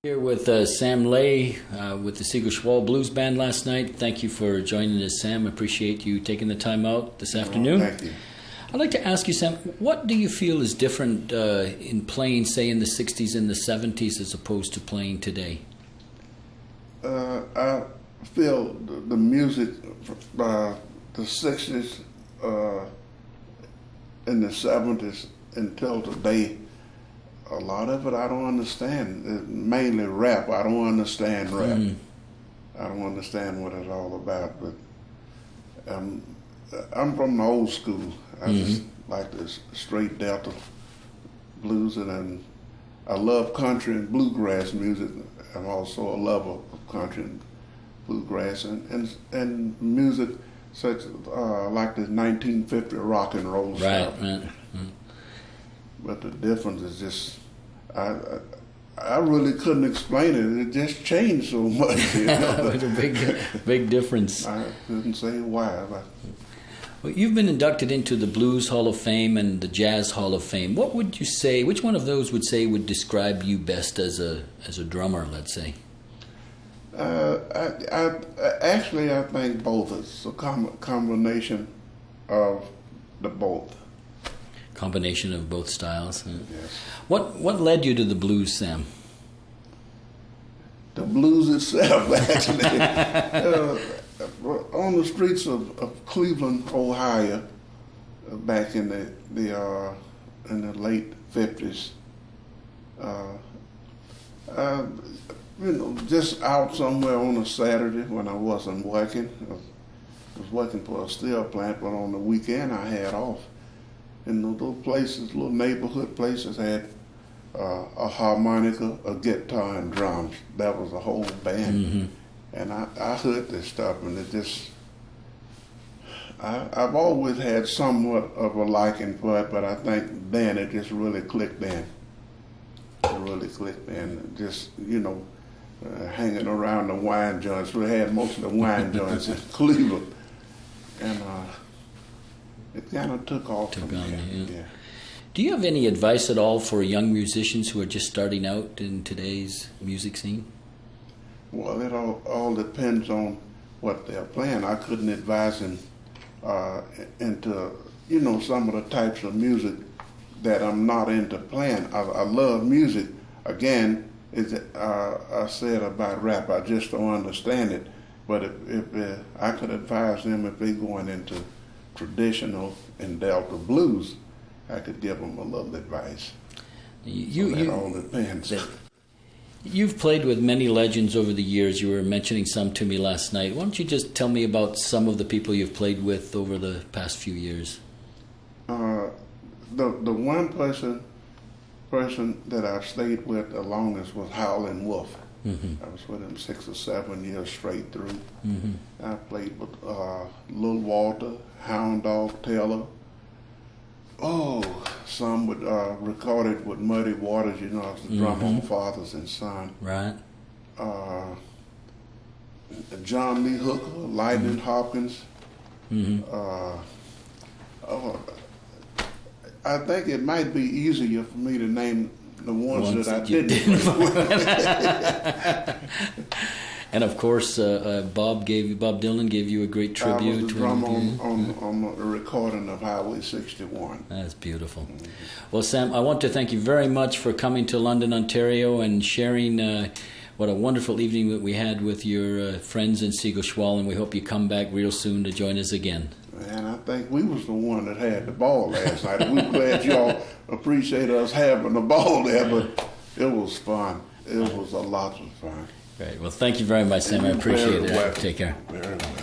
Here with Sam Lay with the Siegel Schwall Blues Band last night. Thank you for joining us, Sam. I appreciate you taking the time out this afternoon. Thank you. I'd like to ask you, Sam, what do you feel is different in playing, say, in the 60s and the 70s as opposed to playing today? I feel the music, the 60s and the 70s until today, a lot of it I don't understand. Mainly rap. I don't understand rap. I don't understand what it's all about. But I'm from the old school. I just like this straight Delta blues, and I love country and bluegrass music. I'm also a lover of country and bluegrass and music such like the 1950 rock and roll stuff. Right. But the difference is just, I really couldn't explain it. It just changed so much. You know? It's a big difference. I couldn't say why. But Well, you've been inducted into the Blues Hall of Fame and the Jazz Hall of Fame. What would you say, which one of those would describe you best as a drummer, let's say? I think both. It's a combination of the both. Combination of both styles. Yes. What led you to the blues, Sam? The blues itself, actually. On the streets of Cleveland, Ohio, back in the late 50s, just out somewhere on a Saturday when I wasn't working. I was working for a steel plant, but on the weekend I had off. And little places, little neighborhood places had a harmonica, a guitar, and drums. That was a whole band. And I heard this stuff, and it just, I've always had somewhat of a liking for it, but I think then it just really clicked in. It really clicked in. Just, hanging around the wine joints. We had most of the wine joints in Cleveland. And it kind of took off from there. Yeah. Do you have any advice at all for young musicians who are just starting out in today's music scene? Well, it all depends on what they're playing. I couldn't advise them into, some of the types of music that I'm not into playing. I love music. Again, I said about rap, I just don't understand it. But if I could advise them if they're going into traditional and Delta blues, I could give them a little advice. It all depends. You've played with many legends over the years. You were mentioning some to me last night. Why don't you just tell me about some of the people you've played with over the past few years? The one person that I've stayed with the longest was Howlin' Wolf. I was with him 6 or 7 years straight through. I played with Lil Walter, Hound Dog Taylor. Some would recorded with Muddy Waters, I was the drummer on Fathers and Son. Right. John Lee Hooker, Lightning Hopkins. I think it might be easier for me to name the ones that I didn't. And of course, Bob Dylan gave you a great tribute. I was the drummer on a recording of Highway 61. That's beautiful. Well, Sam, I want to thank you very much for coming to London, Ontario, and sharing what a wonderful evening that we had with your friends in Siegel Schwall, and we hope you come back real soon to join us again. And I think we was the one that had the ball last night. We're glad y'all appreciate us having the ball there, but it was fun. It was a lot of fun. Great. Well, thank you very much, Sam. I appreciate it. Welcome. Take care. Very well.